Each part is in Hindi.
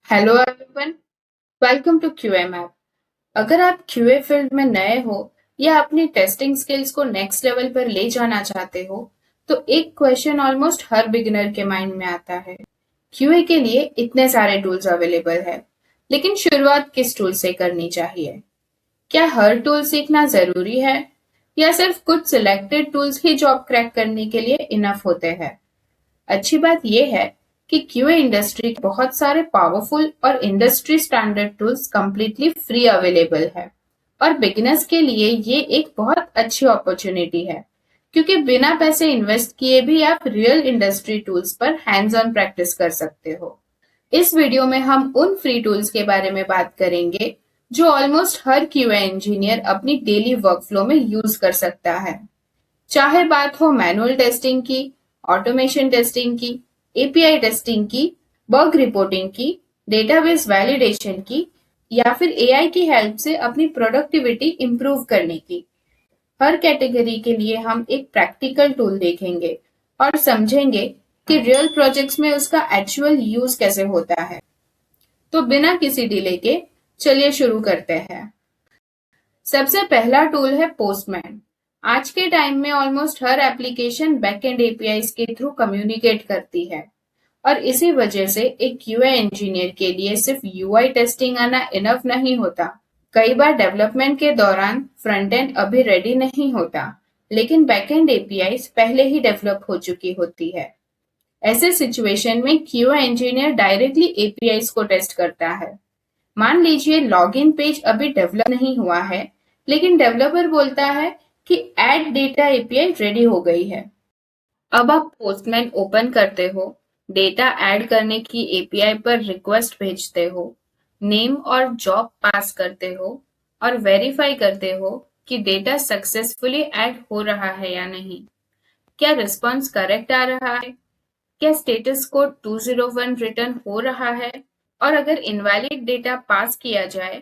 Hello everyone, welcome to QA map. अगर आप क्यूए फील्ड में नए हो या अपनी टेस्टिंग स्किल्स को नेक्स्ट लेवल पर ले जाना चाहते हो, तो एक क्वेश्चन ऑलमोस्ट हर बिगिनर के माइंड में आता है। क्यूए के लिए इतने सारे टूल्स अवेलेबल है, लेकिन शुरुआत किस टूल से करनी चाहिए? क्या हर टूल सीखना जरूरी है, या सिर्फ कुछ सिलेक्टेड टूल्स ही जॉब क्रैक करने के लिए इनफ होते हैं? अच्छी बात यह है कि क्यूए इंडस्ट्री के बहुत सारे पावरफुल और industry standard tools completely free available है, और बिगिनर्स के लिए ये एक बहुत अच्छी अपॉर्चुनिटी है, क्योंकि बिना पैसे इन्वेस्ट किए भी आप रियल इंडस्ट्री टूल्स पर हैंड्स ऑन प्रैक्टिस कर सकते हो। इस वीडियो में हम उन फ्री टूल्स के बारे में बात करेंगे जो ऑलमोस्ट हर क्यूए इंजीनियर अपनी डेली वर्कफ्लो में यूज कर सकता है। चाहे बात हो मैनुअल टेस्टिंग की, ऑटोमेशन टेस्टिंग की, एपीआई टेस्टिंग की, बग रिपोर्टिंग की, डेटाबेस वैलिडेशन की, या फिर एआई की हेल्प से अपनी प्रोडक्टिविटी इंप्रूव करने की, हर कैटेगरी के लिए हम एक प्रैक्टिकल टूल देखेंगे और समझेंगे कि रियल प्रोजेक्ट्स में उसका एक्चुअल यूज कैसे होता है। तो बिना किसी डिले के चलिए शुरू करते हैं। सबसे पहला टूल है पोस्टमैन। आज के टाइम में ऑलमोस्ट हर एप्लीकेशन बैकएंड एपीआईज के थ्रू कम्युनिकेट करती है, और इसी वजह से एक यूआई इंजीनियर के लिए सिर्फ यूआई टेस्टिंग आना इनफ नहीं होता। कई बार डेवलपमेंट के दौरान फ्रंट एंड अभी रेडी नहीं होता, लेकिन बैकएंड एपीआईज पहले ही डेवलप हो चुकी होती है। ऐसे सिचुएशन में क्यूआई इंजीनियर डायरेक्टली एपीआईज को टेस्ट करता है। मान लीजिए लॉगिन पेज अभी डेवलप नहीं हुआ है, लेकिन डेवलपर बोलता है कि ऐड डेटा एपीआई रेडी हो गई है। अब आप पोस्टमैन ओपन करते हो, डेटा ऐड करने की एपीआई पर रिक्वेस्ट भेजते हो, नेम और जॉब पास करते हो, और वेरीफाई करते हो कि डेटा सक्सेसफुली ऐड हो रहा है या नहीं। क्या रिस्पॉन्स करेक्ट आ रहा है? क्या स्टेटस कोड 201 रिटर्न हो रहा है? और अगर इनवैलिड डेटा पास किया जाए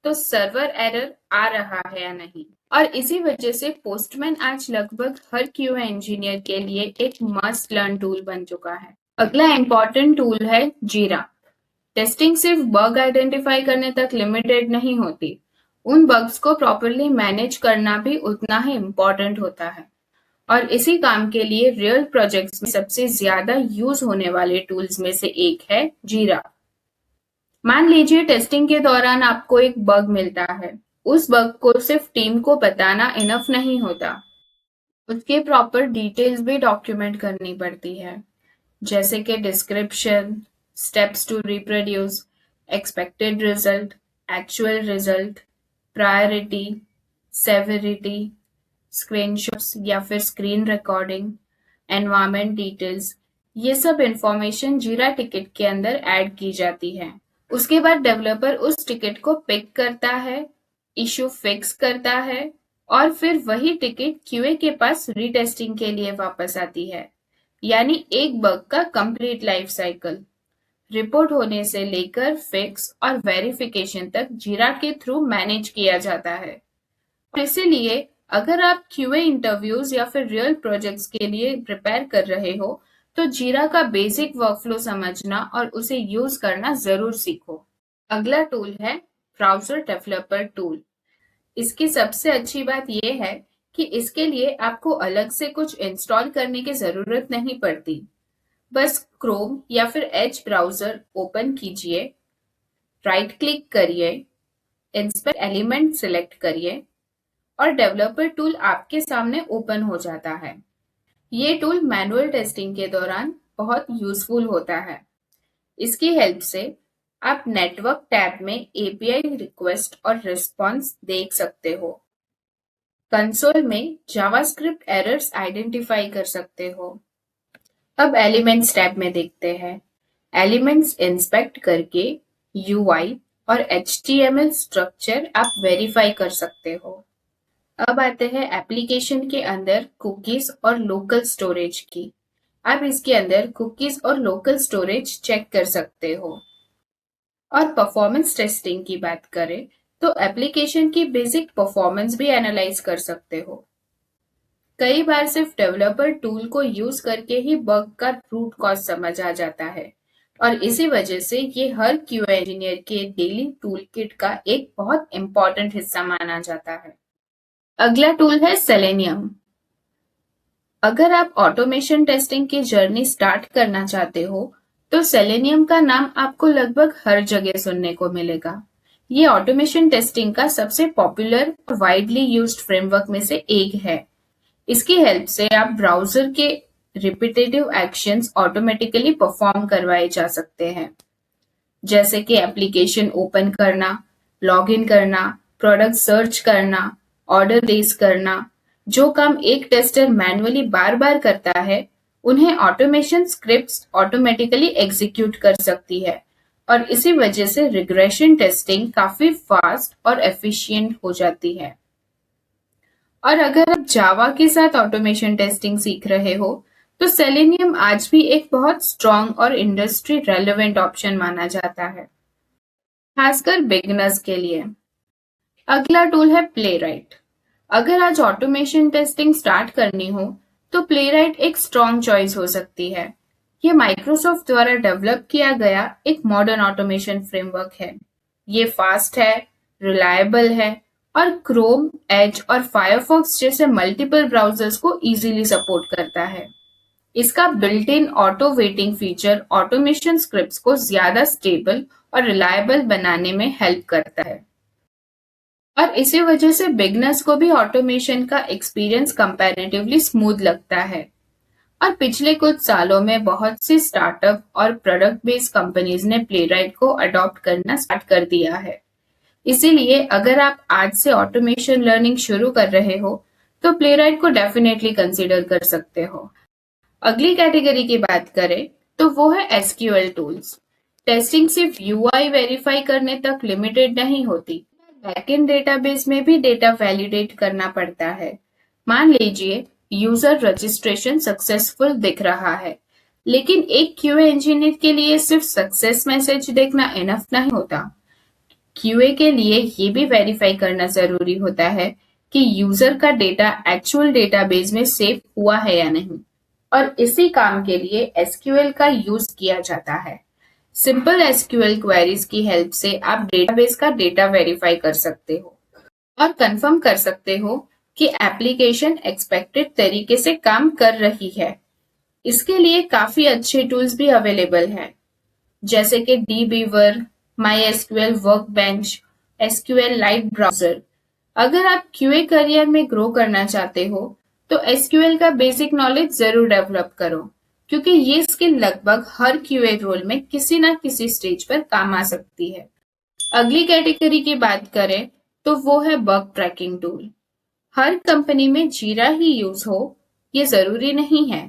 तो सर्वर एरर आ रहा है या नहीं। और इसी वजह से पोस्टमैन आज लगभग हर क्यूए इंजीनियर के लिए एक मस्ट लर्न टूल बन चुका है। अगला इम्पोर्टेंट टूल है जीरा। टेस्टिंग सिर्फ बग आइडेंटिफाई करने तक लिमिटेड नहीं होती, उन बग्स को प्रॉपरली मैनेज करना भी उतना ही इम्पोर्टेंट होता है। और इसी काम के लिए रियल प्रोजेक्ट्स में सबसे ज्यादा यूज होने वाले टूल्स में से एक है जीरा। मान लीजिए टेस्टिंग के दौरान आपको एक बग मिलता है। उस बग को सिर्फ टीम को बताना इनफ नहीं होता, उसके प्रॉपर डिटेल्स भी डॉक्यूमेंट करनी पड़ती है, जैसे कि description, steps to reproduce, expected result, actual result, priority, severity, screenshots या फिर स्क्रीन रिकॉर्डिंग, एनवायरमेंट डिटेल्स। ये सब इंफॉर्मेशन जीरा टिकट के अंदर ऐड की जाती है। उसके बाद डेवलपर उस टिकट को पिक करता है, इशू फिक्स करता है, और फिर वही टिकट क्यूए के पास रीटेस्टिंग के लिए वापस आती है। यानी एक बग का कंप्लीट लाइफ साइकिल, रिपोर्ट होने से लेकर फिक्स और वेरिफिकेशन तक जीरा के थ्रू मैनेज किया जाता है। और इसीलिए अगर आप क्यूए इंटरव्यूज या फिर रियल प्रोजेक्ट्स के लिए प्रिपेयर कर रहे हो, तो जीरा का बेसिक वर्कफ्लो समझना और उसे यूज करना जरूर सीखो। अगला टूल है ब्राउजर डेवलपर टूल। इसकी सबसे अच्छी बात यह है कि इसके लिए आपको अलग से कुछ इंस्टॉल करने की जरूरत नहीं पड़ती। बस क्रोम या फिर एज ब्राउजर ओपन कीजिए, राइट क्लिक करिए, इंस्पेक्ट एलिमेंट सिलेक्ट करिए, और डेवलपर टूल आपके सामने ओपन हो जाता है। ये टूल मैनुअल टेस्टिंग के दौरान बहुत यूजफुल होता है। इसकी हेल्प से आप नेटवर्क टैब में एपीआई रिक्वेस्ट और रिस्पॉन्स देख सकते हो। कंसोल में जावास्क्रिप्ट एरर्स आइडेंटिफाई कर सकते हो। अब एलिमेंट्स टैब में देखते हैं। एलिमेंट्स इंस्पेक्ट करके यूआई और एचटीएमएल स्ट्रक्चर आप वेरीफाई कर सकते हो। अब आते हैं एप्लीकेशन के अंदर कुकीज और लोकल स्टोरेज की। आप इसके अंदर कुकीज और लोकल स्टोरेज चेक कर सकते हो। और परफॉर्मेंस टेस्टिंग की बात करें तो एप्लीकेशन की बेसिक परफॉर्मेंस भी एनालाइज कर सकते हो। कई बार सिर्फ डेवलपर टूल को यूज करके ही बग का रूट कॉज समझ आ जाता है, और इसी वजह से ये हर क्यूए इंजीनियर के डेली टूल किट का एक बहुत इंपॉर्टेंट हिस्सा माना जाता है। अगला टूल है सेलेनियम। अगर आप ऑटोमेशन टेस्टिंग की जर्नी स्टार्ट करना चाहते हो, तो सेलेनियम का नाम आपको लगभग हर जगह सुनने को मिलेगा। ये ऑटोमेशन टेस्टिंग का सबसे पॉपुलर और वाइडली यूज्ड फ्रेमवर्क में से एक है। इसकी हेल्प से आप ब्राउजर के रिपीटेटिव एक्शंस ऑटोमेटिकली परफॉर्म करवाए जा सकते हैं, जैसे कि एप्लीकेशन ओपन करना, लॉगिन करना, प्रोडक्ट सर्च करना, ऑर्डर प्लेस करना। जो काम एक टेस्टर मैन्युअली बार-बार करता है, उन्हें ऑटोमेशन स्क्रिप्ट्स ऑटोमेटिकली एग्जीक्यूट कर सकती है और इसी वजह से रिग्रेशन टेस्टिंग काफी फास्ट और एफिशिएंट हो जाती है। और अगर आप जावा के साथ ऑटोमेशन टेस्टिंग सीख रहे हो, तो सेलेनियम आज भी एक बहुत स्ट्रॉन्ग और इंडस्ट्री रेलेवेंट ऑप्शन माना जाता है, खासकर बिगिनर्स के लिए। अगला टूल है प्लेराइट। अगर आज ऑटोमेशन टेस्टिंग स्टार्ट करनी हो, तो प्लेराइट एक स्ट्रॉन्ग चॉइस हो सकती है। ये माइक्रोसॉफ्ट द्वारा डेवलप किया गया एक मॉडर्न ऑटोमेशन फ्रेमवर्क है। ये फास्ट है, रिलायबल है और क्रोम, एज और फायरफॉक्स जैसे मल्टीपल ब्राउजर्स को इजीली सपोर्ट करता है। इसका built in auto waiting feature automation scripts को ज्यादा स्टेबल और रिलायबल बनाने में हेल्प करता है और इसी वजह से बिगनर्स को भी ऑटोमेशन का एक्सपीरियंस कंपैरेटिवली स्मूथ लगता है। और पिछले कुछ सालों में बहुत सी स्टार्टअप और प्रोडक्ट बेस्ड कंपनीज ने प्लेराइट को अडॉप्ट करना स्टार्ट कर दिया है। इसीलिए अगर आप आज से ऑटोमेशन लर्निंग शुरू कर रहे हो, तो प्लेराइट को डेफिनेटली कंसीडर कर सकते हो। अगली कैटेगरी की बात करें तो वो है एसक्यूएल टूल्स। टेस्टिंग सिर्फ यूआई वेरीफाई करने तक लिमिटेड नहीं होती, बैकएंड डेटाबेस में भी डेटा वैलिडेट करना पड़ता है। मान लीजिए यूजर रजिस्ट्रेशन सक्सेसफुल दिख रहा है, लेकिन एक क्यूए इंजीनियर के लिए सिर्फ सक्सेस मैसेज देखना इनफ नहीं होता। क्यूए के लिए ये भी वेरीफाई करना जरूरी होता है कि यूजर का डेटा एक्चुअल डेटाबेस में सेव हुआ है या नहीं, और इसी काम के लिए एसक्यूएल का यूज किया जाता है। सिंपल एसक्यूएल क्वेरीज की हेल्प से आप डेटाबेस का डेटा वेरीफाई कर सकते हो और कंफर्म कर सकते हो कि एप्लीकेशन एक्सपेक्टेड तरीके से काम कर रही है। इसके लिए काफी अच्छे टूल्स भी अवेलेबल हैं, जैसे कि DBeaver, MySQL workbench, SQLite browser. अगर आप क्यूए करियर में ग्रो करना चाहते हो, तो एसक्यूएल का बेसिक नॉलेज जरूर डेवलप करो, क्योंकि ये स्किल लगभग हर क्यूए रोल में किसी ना किसी स्टेज पर काम आ सकती है। अगली कैटेगरी की बात करें तो वो है बग ट्रैकिंग टूल। हर कंपनी में जीरा ही यूज हो ये जरूरी नहीं है।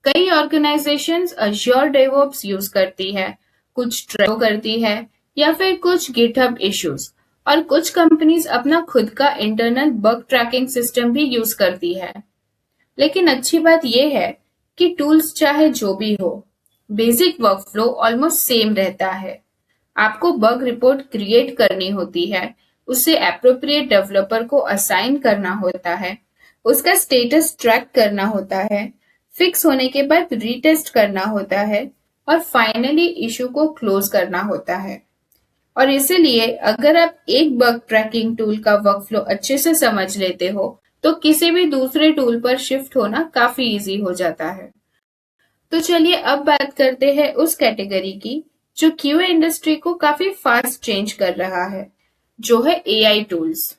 कई ऑर्गेनाइजेशंस अज्योर डेवऑप्स यूज करती है, कुछ ट्रेलो करती है या फिर कुछ गिटहब इश्यूज, और कुछ कंपनीज अपना खुद का इंटरनल बग ट्रैकिंग सिस्टम भी यूज करती है। लेकिन अच्छी बात यह है कि टूल्स चाहे जो भी हो, बेसिक वर्कफ्लो ऑलमोस्ट सेम रहता है। आपको बग रिपोर्ट क्रिएट करनी होती है, उसे एप्रोप्रिएट डेवलपर को असाइन करना होता है, उसका स्टेटस ट्रैक करना होता है, फिक्स होने के बाद रीटेस्ट करना होता है और फाइनली इशू को क्लोज करना होता है। और इसीलिए अगर आप एक बग ट्रैकिंग टूल का वर्कफ्लो अच्छे से समझ लेते हो, तो किसी भी दूसरे टूल पर शिफ्ट होना काफी इजी हो जाता है। तो चलिए अब बात करते हैं उस कैटेगरी की जो क्यूए इंडस्ट्री को काफी फास्ट चेंज कर रहा है, जो है एआई टूल्स।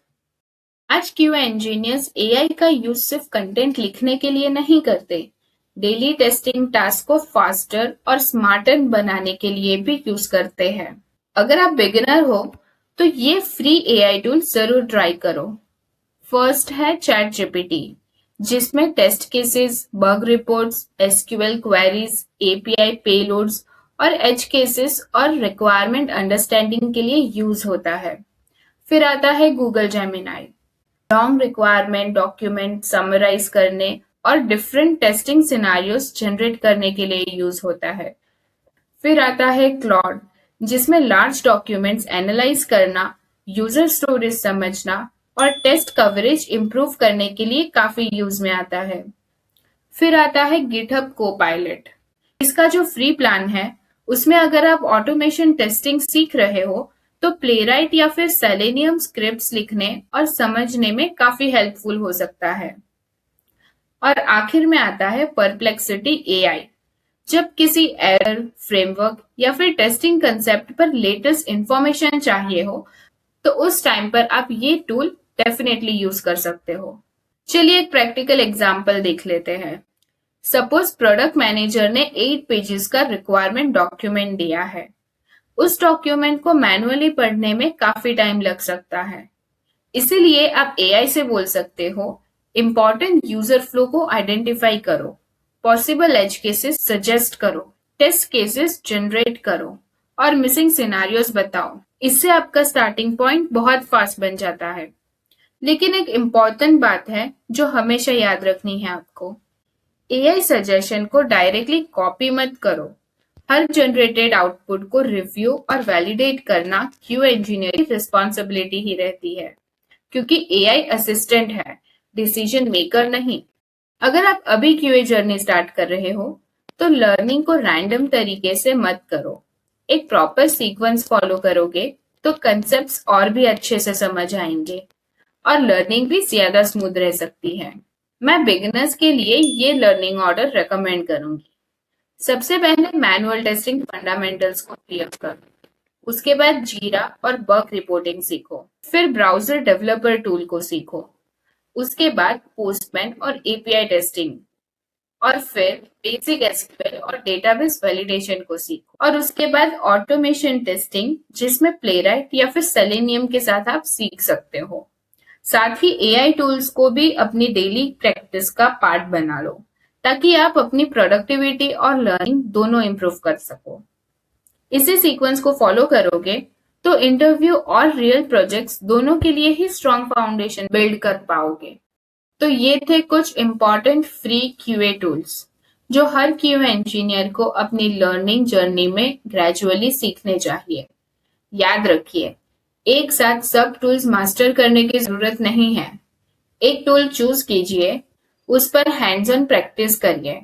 आज क्यूए इंजीनियर्स एआई का यूज सिर्फ कंटेंट लिखने के लिए नहीं करते, डेली टेस्टिंग टास्क को फास्टर और स्मार्टर बनाने के लिए भी यूज करते हैं। अगर आप बिगिनर हो, तो ये फ्री एआई टूल जरूर ट्राई करो। फर्स्ट है चैट जीपीटी, जिसमें test cases, bug reports, SQL queries, API payloads और एज केसेस और रिक्वायरमेंट अंडरस्टैंडिंग के लिए यूज होता है। फिर आता है Google Gemini, long requirement document summarise करने और डिफरेंट टेस्टिंग सिनारियोस जनरेट करने के लिए यूज होता है। फिर आता है क्लॉड, जिसमें लार्ज डॉक्यूमेंट्स एनालाइज करना, यूजर स्टोरेज समझना और टेस्ट कवरेज इंप्रूव करने के लिए काफी यूज में आता है। फिर आता है गिटहब कोपायलट। इसका जो फ्री प्लान है उसमें अगर आप ऑटोमेशन टेस्टिंग सीख रहे हो तो प्लेराइट या फिर सेलेनियम स्क्रिप्ट्स लिखने और समझने में काफी हेल्पफुल हो सकता है। और आखिर में आता है परप्लेक्सिटी एआई। जब किसी एरर, फ्रेमवर्क या फिर टेस्टिंग कंसेप्ट पर लेटेस्ट इंफॉर्मेशन चाहिए हो, तो उस टाइम पर आप ये टूल डेफिनेटली यूज कर सकते हो। चलिए एक प्रैक्टिकल एग्जांपल देख लेते हैं। सपोज प्रोडक्ट मैनेजर ने 8 पेजेस का रिक्वायरमेंट डॉक्यूमेंट दिया है। उस डॉक्यूमेंट को मैनुअली पढ़ने में काफी टाइम लग सकता है। इसीलिए आप एआई से बोल सकते हो, इंपॉर्टेंट यूजर फ्लो को आइडेंटिफाई करो, पॉसिबल एज केसेस सजेस्ट करो, टेस्ट केसेस जनरेट करो और मिसिंग सिनारियोस बताओ। इससे आपका स्टार्टिंग पॉइंट बहुत फास्ट बन जाता है। लेकिन एक इम्पॉर्टेंट बात है जो हमेशा याद रखनी है आपको, एआई सजेशन को डायरेक्टली कॉपी मत करो। हर जनरेटेड आउटपुट को रिव्यू और वैलिडेट करना क्यूए इंजीनियर की रिस्पॉन्सिबिलिटी ही रहती है, क्योंकि एआई असिस्टेंट है, डिसीजन मेकर नहीं। अगर आप अभी क्यूए जर्नी स्टार्ट कर रहे हो तो लर्निंग को रैंडम तरीके से मत करो। एक प्रॉपर सीक्वेंस फॉलो करोगे तो कंसेप्ट्स और भी अच्छे से समझ आएंगे और लर्निंग भी ज्यादा स्मूथ रह सकती है। मैं बिगिनर्स के लिए ये लर्निंग ऑर्डर रेकमेंड करूंगी। सबसे पहले मैनुअल टेस्टिंग फंडामेंटल्स को क्लियर करो, उसके बाद जीरा और बग रिपोर्टिंग सीखो, फिर ब्राउजर डेवलपर टूल को सीखो, उसके बाद पोस्टमैन और एपीआई टेस्टिंग, और फिर बेसिक एसक्यूएल और डेटाबेस वैलिडेशन को सीखो, और उसके बाद ऑटोमेशन टेस्टिंग जिसमें प्लेराइट या फिर सेलेनियम के साथ आप सीख सकते हो। साथ ही एआई टूल्स को भी अपनी डेली प्रैक्टिस का पार्ट बना लो, ताकि आप अपनी प्रोडक्टिविटी और लर्निंग दोनों इंप्रूव कर सको। इसी सीक्वेंस को फॉलो करोगे तो इंटरव्यू और रियल प्रोजेक्ट्स दोनों के लिए ही स्ट्रॉन्ग फाउंडेशन बिल्ड कर पाओगे। तो ये थे कुछ इंपॉर्टेंट फ्री क्यूए टूल्स जो हर क्यूए इंजीनियर को अपनी लर्निंग जर्नी में ग्रेजुअली सीखने चाहिए। याद रखिए, एक साथ सब टूल्स मास्टर करने की जरूरत नहीं है। एक टूल चूज कीजिए, उस पर हैंड्स ऑन प्रैक्टिस करिए,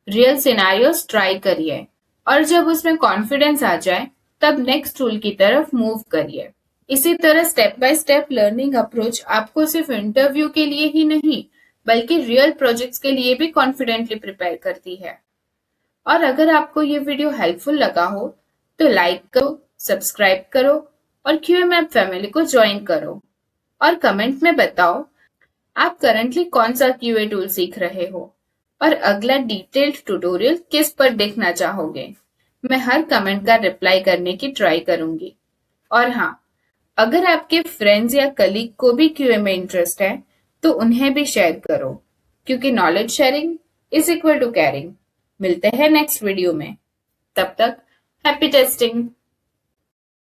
रियल सिनेरियोस ट्राई करिए और जब उसमें कॉन्फिडेंस आ जाए तब नेक्स्ट टूल की तरफ मूव करिए। इसी तरह step by step learning approach आपको सिर्फ इंटरव्यू के लिए ही नहीं बल्कि रियल प्रोजेक्ट्स के लिए भी कॉन्फिडेंटली प्रिपेयर करती है। और अगर आपको ये वीडियो हेल्पफुल लगा हो तो लाइक करो, सब्सक्राइब करो और क्यूएमएप फैमिली को ज्वाइन करो और कमेंट में बताओ आप करंटली कौन सा क्यूए टूल सीख रहे हो और अगला डिटेल्ड ट्यूटोरियल किस पर देखना चाहोगे। मैं हर कमेंट का रिप्लाई करने की ट्राई करूंगी। और हाँ, अगर आपके फ्रेंड्स या कलीग को भी क्यूए में इंटरेस्ट है तो उन्हें भी शेयर करो, क्योंकि knowledge sharing is equal to caring. मिलते हैं नेक्स्ट वीडियो में, तब तक हैप्पी टेस्टिंग।